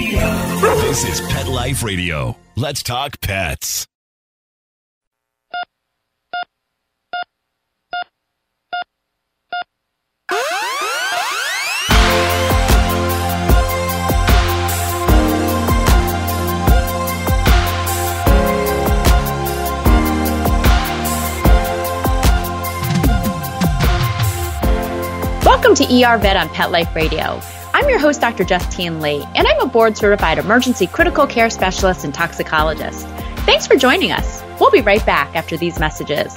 This is Pet Life Radio. Let's talk pets. Welcome to ER Vet on Pet Life Radio. I'm your host, Dr. Justine Lee, and I'm a board-certified emergency critical care specialist and toxicologist. Thanks for joining us. We'll be right back after these messages.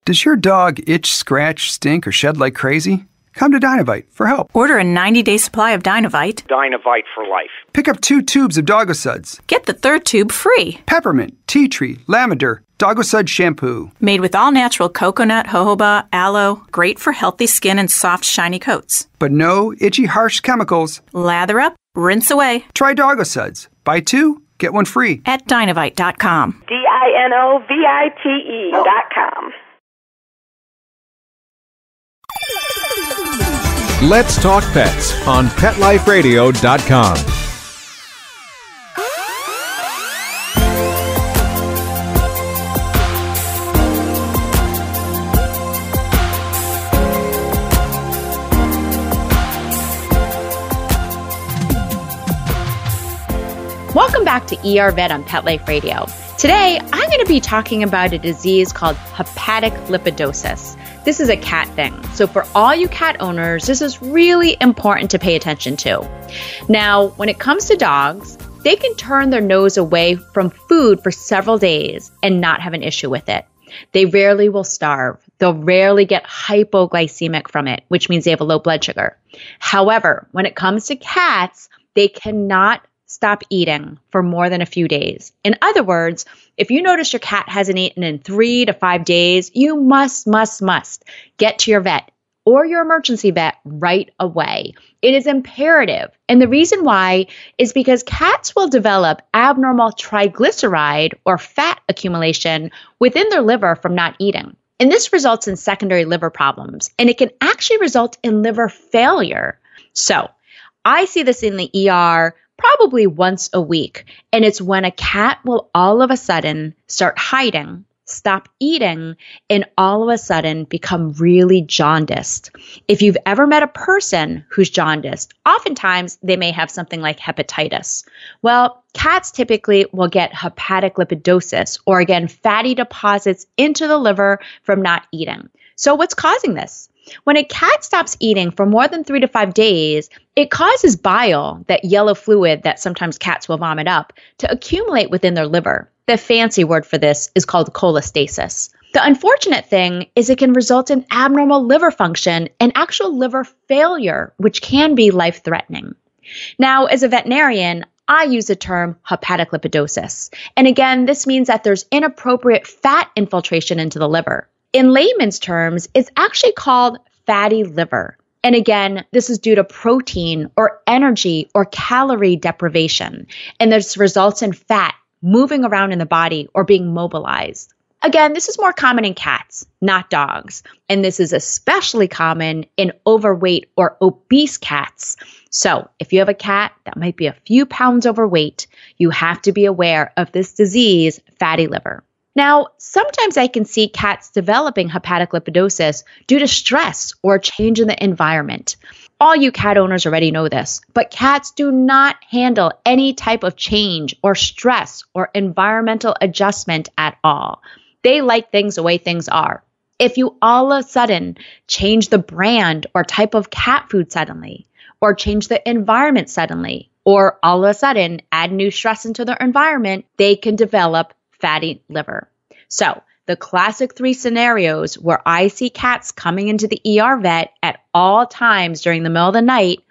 Does your dog itch, scratch, stink, or shed like crazy? Come to Dynavite for help. Order a 90-day supply of Dynavite. Dynavite for life. Pick up 2 tubes of Doggosuds. Get the 3rd tube free. Peppermint, tea tree, lavender, Doggosud shampoo. Made with all-natural coconut, jojoba, aloe. Great for healthy skin and soft, shiny coats. But no itchy, harsh chemicals. Lather up, rinse away. Try Doggosuds. Buy 2, get 1 free. At Dynavite.com. DINOVITE.com. Let's Talk Pets on PetLifeRadio.com. Welcome back to ER Vet on Pet Life Radio. Today, I'm going to be talking about a disease called hepatic lipidosis. This is a cat thing. So for all you cat owners, this is really important to pay attention to. Now, when it comes to dogs, they can turn their nose away from food for several days and not have an issue with it. They rarely will starve. They'll rarely get hypoglycemic from it, which means they have a low blood sugar. However, when it comes to cats, they cannot stop eating for more than a few days. In other words, if you notice your cat hasn't eaten in 3 to 5 days, you must get to your vet or your emergency vet right away. It is imperative. And the reason why is because cats will develop abnormal triglyceride or fat accumulation within their liver from not eating. And this results in secondary liver problems, and it can actually result in liver failure. So I see this in the ER probably once a week. And it's when a cat will all of a sudden start hiding, stop eating, and all of a sudden become really jaundiced. If you've ever met a person who's jaundiced, oftentimes they may have something like hepatitis. Well, cats typically will get hepatic lipidosis, or again, fatty deposits into the liver from not eating. So what's causing this? When a cat stops eating for more than 3 to 5 days, it causes bile, that yellow fluid that sometimes cats will vomit up, to accumulate within their liver. The fancy word for this is called cholestasis. The unfortunate thing is it can result in abnormal liver function and actual liver failure, which can be life-threatening. Now, as a veterinarian, I use the term hepatic lipidosis. And again, this means that there's inappropriate fat infiltration into the liver. In layman's terms, it's actually called fatty liver. And again, this is due to protein or energy or calorie deprivation. And this results in fat moving around in the body or being mobilized. Again, this is more common in cats, not dogs. And this is especially common in overweight or obese cats. So if you have a cat that might be a few pounds overweight, you have to be aware of this disease, fatty liver. Now, sometimes I can see cats developing hepatic lipidosis due to stress or change in the environment. All you cat owners already know this, but cats do not handle any type of change or stress or environmental adjustment at all. They like things the way things are. If you all of a sudden change the brand or type of cat food suddenly, or change the environment suddenly, or all of a sudden add new stress into their environment, they can develop fatty liver. So the classic 3 scenarios where I see cats coming into the ER vet at all times during the middle of the night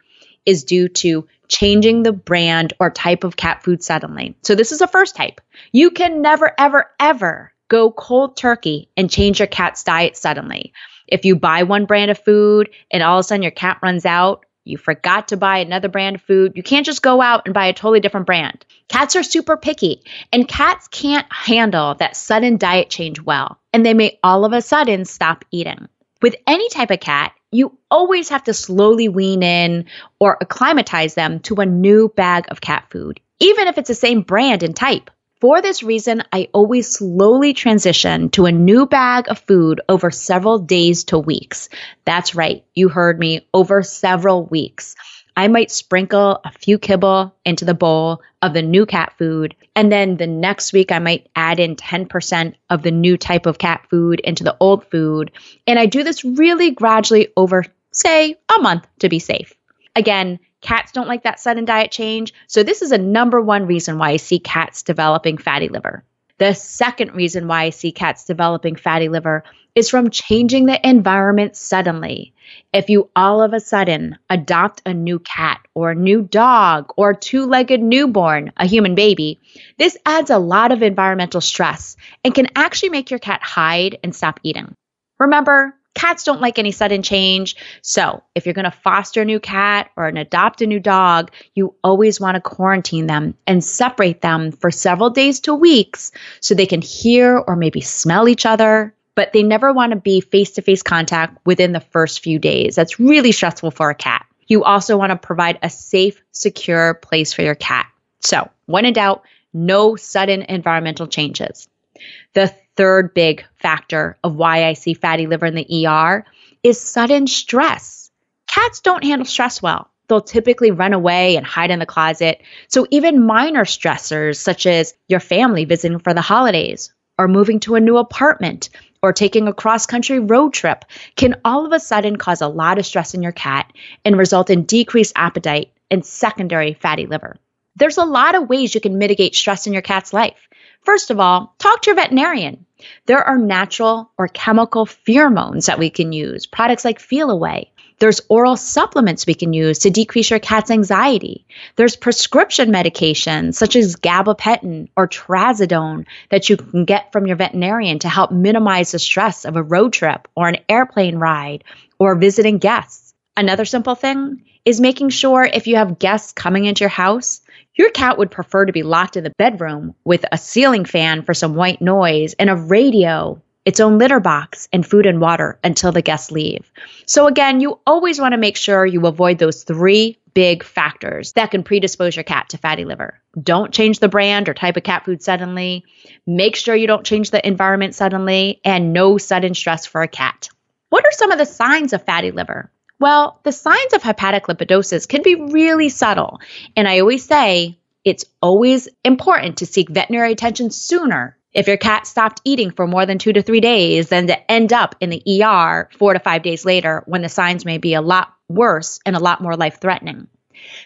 is due to changing the brand or type of cat food suddenly. So this is the first type. You can never, ever, ever go cold turkey and change your cat's diet suddenly. If you buy one brand of food and all of a sudden your cat runs out, you forgot to buy another brand of food, you can't just go out and buy a totally different brand. Cats are super picky, and cats can't handle that sudden diet change well, and they may all of a sudden stop eating. With any type of cat, you always have to slowly wean in or acclimatize them to a new bag of cat food, even if it's the same brand and type. For this reason, I always slowly transition to a new bag of food over several days to weeks. That's right, you heard me, over several weeks. I might sprinkle a few kibble into the bowl of the new cat food, and then the next week I might add in 10% of the new type of cat food into the old food. And I do this really gradually over, say, a month to be safe. Again, cats don't like that sudden diet change, so this is a number one reason why I see cats developing fatty liver. The second reason why I see cats developing fatty liver is from changing the environment suddenly. If you all of a sudden adopt a new cat or a new dog or a two-legged newborn, a human baby, this adds a lot of environmental stress and can actually make your cat hide and stop eating. Remember, cats don't like any sudden change, so if you're going to foster a new cat or adopt a new dog, you always want to quarantine them and separate them for several days to weeks so they can hear or maybe smell each other, but they never want to be face-to-face contact within the first few days. That's really stressful for a cat. You also want to provide a safe, secure place for your cat. So, when in doubt, no sudden environmental changes. The third big factor of why I see fatty liver in the ER is sudden stress. Cats don't handle stress well. They'll typically run away and hide in the closet. So even minor stressors such as your family visiting for the holidays or moving to a new apartment or taking a cross-country road trip can all of a sudden cause a lot of stress in your cat and result in decreased appetite and secondary fatty liver. There's a lot of ways you can mitigate stress in your cat's life. First of all, talk to your veterinarian. There are natural or chemical pheromones that we can use, products like Feel Away. There's oral supplements we can use to decrease your cat's anxiety. There's prescription medications such as gabapentin or trazodone that you can get from your veterinarian to help minimize the stress of a road trip or an airplane ride or visiting guests. Another simple thing is making sure if you have guests coming into your house, your cat would prefer to be locked in the bedroom with a ceiling fan for some white noise and a radio, its own litter box, and food and water until the guests leave. So again, you always want to make sure you avoid those three big factors that can predispose your cat to fatty liver. Don't change the brand or type of cat food suddenly. Make sure you don't change the environment suddenly, and no sudden stress for a cat. What are some of the signs of fatty liver? Well, the signs of hepatic lipidosis can be really subtle, and I always say it's always important to seek veterinary attention sooner if your cat stopped eating for more than 2 to 3 days than to end up in the ER 4 to 5 days later when the signs may be a lot worse and a lot more life-threatening.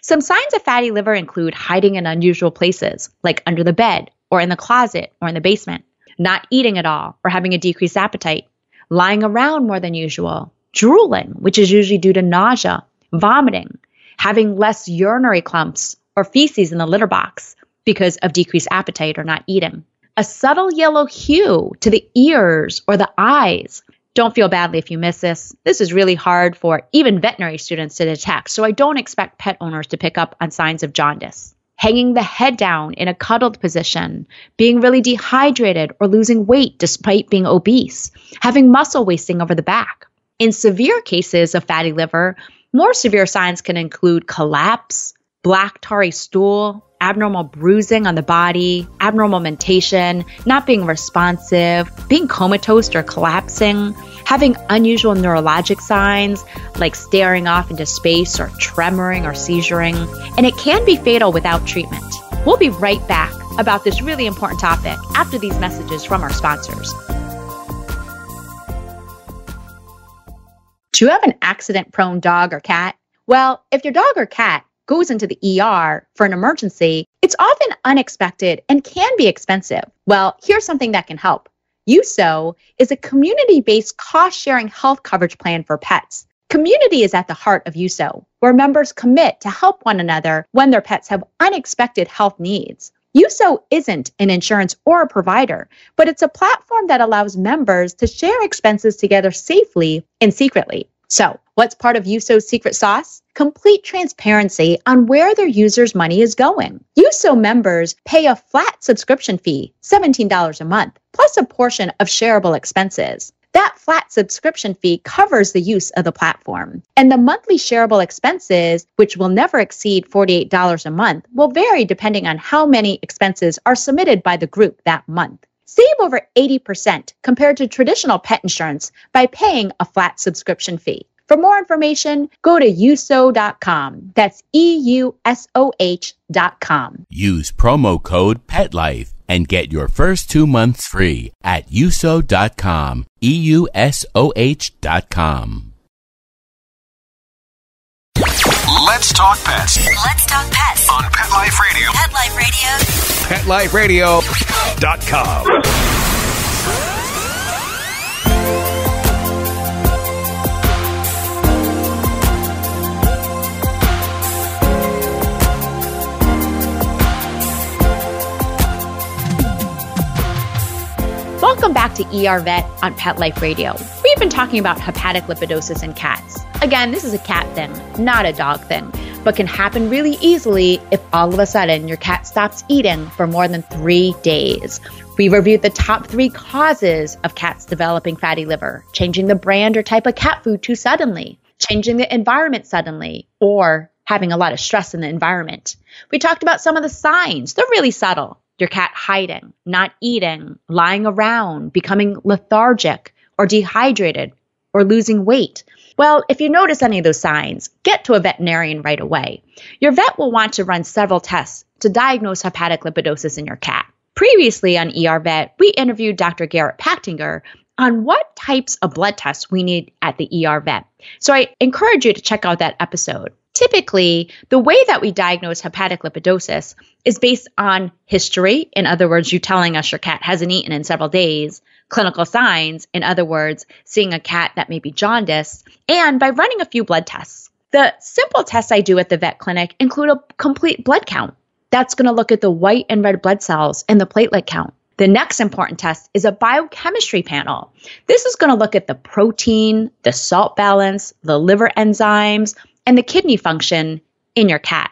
Some signs of fatty liver include hiding in unusual places, like under the bed or in the closet or in the basement, not eating at all or having a decreased appetite, lying around more than usual, drooling, which is usually due to nausea, vomiting, having less urinary clumps or feces in the litter box because of decreased appetite or not eating, a subtle yellow hue to the ears or the eyes. Don't feel badly if you miss this. This is really hard for even veterinary students to detect, so I don't expect pet owners to pick up on signs of jaundice. Hanging the head down in a cuddled position, being really dehydrated or losing weight despite being obese, having muscle wasting over the back. In severe cases of fatty liver, more severe signs can include collapse, black tarry stool, abnormal bruising on the body, abnormal mentation, not being responsive, being comatose or collapsing, having unusual neurologic signs like staring off into space or tremoring or seizuring, and it can be fatal without treatment. We'll be right back about this really important topic after these messages from our sponsors. Do you have an accident-prone dog or cat? Well, if your dog or cat goes into the ER for an emergency, it's often unexpected and can be expensive. Well, here's something that can help. USO is a community-based cost-sharing health coverage plan for pets. Community is at the heart of USO, where members commit to help one another when their pets have unexpected health needs. USO isn't an insurance or a provider, but it's a platform that allows members to share expenses together safely and secretly. So, what's part of USO's secret sauce? Complete transparency on where their users' money is going. USO members pay a flat subscription fee, $17 a month, plus a portion of shareable expenses. That flat subscription fee covers the use of the platform. And the monthly shareable expenses, which will never exceed $48 a month, will vary depending on how many expenses are submitted by the group that month. Save over 80% compared to traditional pet insurance by paying a flat subscription fee. For more information, go to uso.com. That's EUSOH.com. Use promo code PETLIFE and get your first 2 months free at uso.com. EUSOH.com. Let's talk pets Let's talk pets on Pet Life Radio. Pet Life Radio. PetLifeRadio.com. Welcome back to ER Vet on Pet Life Radio. We've been talking about hepatic lipidosis in cats. Again, this is a cat thing, not a dog thing, but can happen really easily if all of a sudden your cat stops eating for more than 3 days. We reviewed the top 3 causes of cats developing fatty liver: changing the brand or type of cat food too suddenly, changing the environment suddenly, or having a lot of stress in the environment. We talked about some of the signs. They're really subtle. Your cat hiding, not eating, lying around, becoming lethargic or dehydrated, or losing weight. Well, if you notice any of those signs, get to a veterinarian right away. Your vet will want to run several tests to diagnose hepatic lipidosis in your cat. Previously on ER Vet, we interviewed Dr. Garrett Pachtinger on what types of blood tests we need at the ER Vet. So I encourage you to check out that episode. Typically, the way that we diagnose hepatic lipidosis is based on history. In other words, you telling us your cat hasn't eaten in several days. Clinical signs, in other words, seeing a cat that may be jaundice, and by running a few blood tests. The simple tests I do at the vet clinic include a complete blood count. That's going to look at the white and red blood cells and the platelet count. The next important test is a biochemistry panel. This is going to look at the protein, the salt balance, the liver enzymes, and the kidney function in your cat.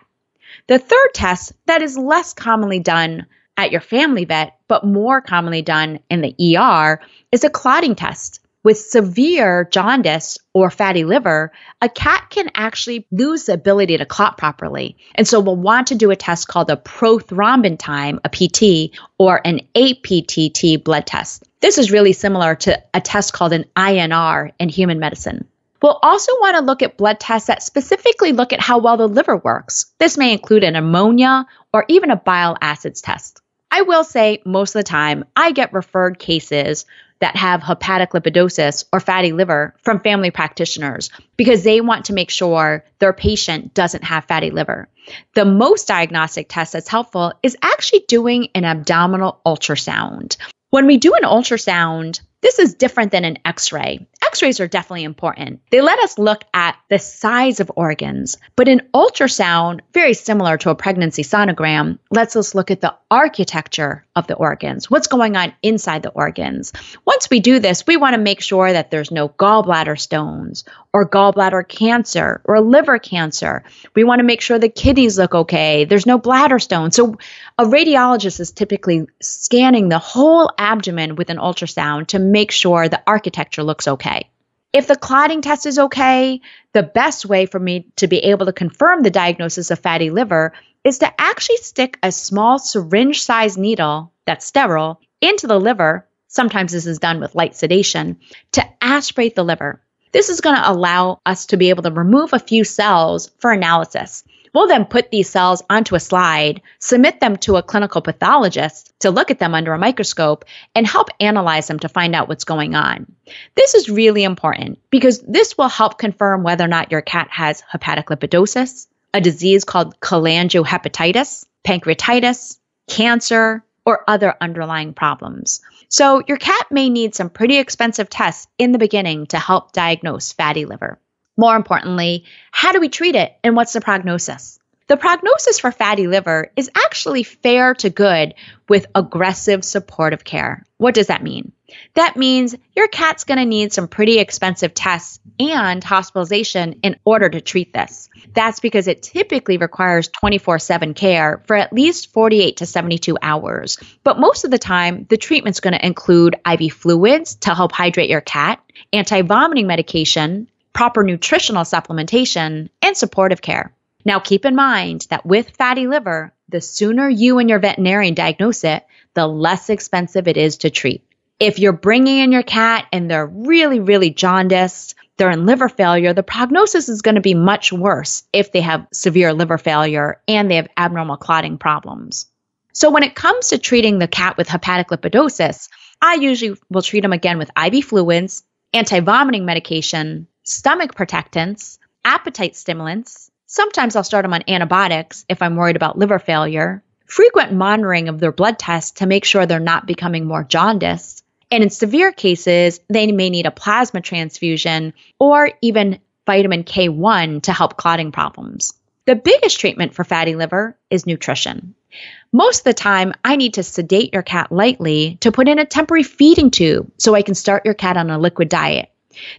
The third test that is less commonly done at your family vet, but more commonly done in the ER, is a clotting test. With severe jaundice or fatty liver, a cat can actually lose the ability to clot properly. And so we'll want to do a test called a prothrombin time, a PT, or an APTT blood test. This is really similar to a test called an INR in human medicine. We'll also want to look at blood tests that specifically look at how well the liver works. This may include an ammonia or even a bile acids test. I will say most of the time I get referred cases that have hepatic lipidosis or fatty liver from family practitioners because they want to make sure their patient doesn't have fatty liver. The most diagnostic test that's helpful is actually doing an abdominal ultrasound. When we do an ultrasound, this is different than an X-ray. X-rays are definitely important. They let us look at the size of organs, but an ultrasound, very similar to a pregnancy sonogram, lets us look at the architecture of the organs, what's going on inside the organs. Once we do this, we want to make sure that there's no gallbladder stones or gallbladder cancer or liver cancer. We want to make sure the kidneys look okay. There's no bladder stones. So a radiologist is typically scanning the whole abdomen with an ultrasound to make sure the architecture looks okay. If the clotting test is okay, the best way for me to be able to confirm the diagnosis of fatty liver is to actually stick a small syringe-sized needle that's sterile into the liver. Sometimes this is done with light sedation to aspirate the liver. This is going to allow us to be able to remove a few cells for analysis. We'll then put these cells onto a slide, submit them to a clinical pathologist to look at them under a microscope and help analyze them to find out what's going on. This is really important because this will help confirm whether or not your cat has hepatic lipidosis, a disease called cholangiohepatitis, pancreatitis, cancer, or other underlying problems. So your cat may need some pretty expensive tests in the beginning to help diagnose fatty liver. More importantly, how do we treat it and what's the prognosis? The prognosis for fatty liver is actually fair to good with aggressive supportive care. What does that mean? That means your cat's going to need some pretty expensive tests and hospitalization in order to treat this. That's because it typically requires 24/7 care for at least 48 to 72 hours. But most of the time, the treatment's going to include IV fluids to help hydrate your cat, anti-vomiting medication, proper nutritional supplementation, and supportive care. Now, keep in mind that with fatty liver, the sooner you and your veterinarian diagnose it, the less expensive it is to treat. If you're bringing in your cat and they're really, really jaundiced, they're in liver failure, the prognosis is going to be much worse if they have severe liver failure and they have abnormal clotting problems. So when it comes to treating the cat with hepatic lipidosis, I usually will treat them again with IV fluids, anti-vomiting medication, stomach protectants, appetite stimulants. Sometimes I'll start them on antibiotics if I'm worried about liver failure, frequent monitoring of their blood tests to make sure they're not becoming more jaundiced. And in severe cases, they may need a plasma transfusion or even vitamin K1 to help clotting problems. The biggest treatment for fatty liver is nutrition. Most of the time, I need to sedate your cat lightly to put in a temporary feeding tube so I can start your cat on a liquid diet.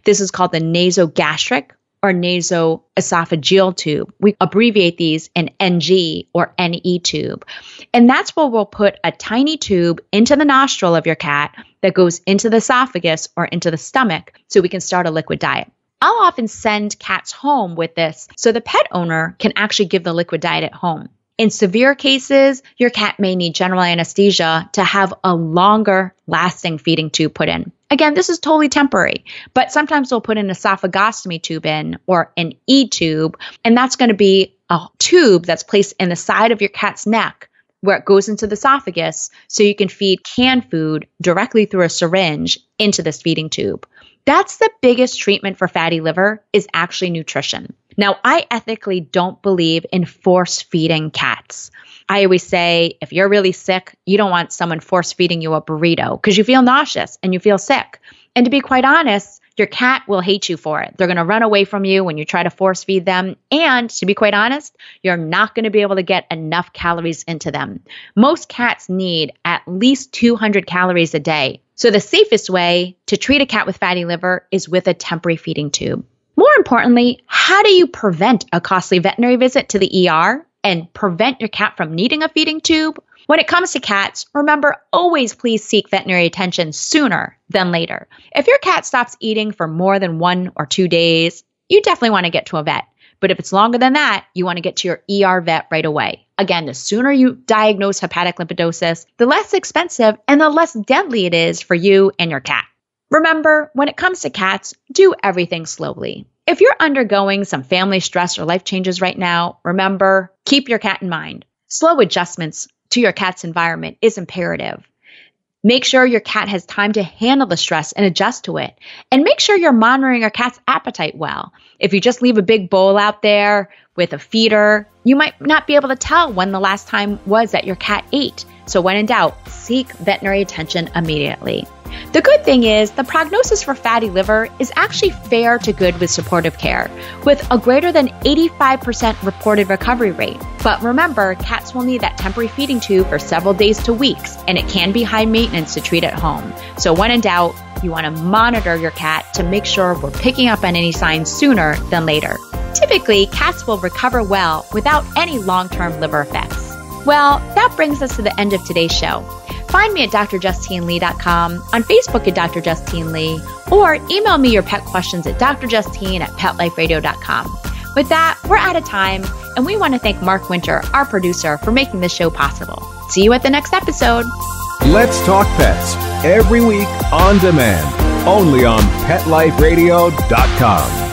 This is called the nasogastric or nasoesophageal tube. We abbreviate these in NG or NE tube. And that's where we'll put a tiny tube into the nostril of your cat that goes into the esophagus or into the stomach so we can start a liquid diet. I'll often send cats home with this so the pet owner can actually give the liquid diet at home. In severe cases, your cat may need general anesthesia to have a longer lasting feeding tube put in. Again, this is totally temporary, but sometimes we'll put an esophagostomy tube in or an E-tube, and that's going to be a tube that's placed in the side of your cat's neck where it goes into the esophagus so you can feed canned food directly through a syringe into this feeding tube. That's the biggest treatment for fatty liver is actually nutrition. Now, I ethically don't believe in force feeding cats. I always say, if you're really sick, you don't want someone force feeding you a burrito because you feel nauseous and you feel sick. And to be quite honest, your cat will hate you for it. They're going to run away from you when you try to force feed them. And to be quite honest, you're not going to be able to get enough calories into them. Most cats need at least 200 calories a day. So the safest way to treat a cat with fatty liver is with a temporary feeding tube. More importantly, how do you prevent a costly veterinary visit to the ER and prevent your cat from needing a feeding tube? When it comes to cats, remember, always please seek veterinary attention sooner than later. If your cat stops eating for more than 1 or 2 days, you definitely want to get to a vet. But if it's longer than that, you want to get to your ER vet right away. Again, the sooner you diagnose hepatic lipidosis, the less expensive and the less deadly it is for you and your cat. Remember, when it comes to cats, do everything slowly. If you're undergoing some family stress or life changes right now, remember, keep your cat in mind. Slow adjustments to your cat's environment is imperative. Make sure your cat has time to handle the stress and adjust to it. And make sure you're monitoring your cat's appetite well. If you just leave a big bowl out there with a feeder, you might not be able to tell when the last time was that your cat ate. So when in doubt, seek veterinary attention immediately. The good thing is the prognosis for fatty liver is actually fair to good with supportive care, with a greater than 85% reported recovery rate. But remember, cats will need that temporary feeding tube for several days to weeks, and it can be high maintenance to treat at home. So when in doubt, you want to monitor your cat to make sure we're picking up on any signs sooner than later. Typically, cats will recover well without any long-term liver effects. Well, that brings us to the end of today's show. Find me at drjustinelee.com, on Facebook at Dr. Justine Lee, or email me your pet questions at drjustine@petliferadio.com. With that, we're out of time, and we want to thank Mark Winter, our producer, for making this show possible. See you at the next episode. Let's Talk Pets, every week on demand, only on PetLifeRadio.com.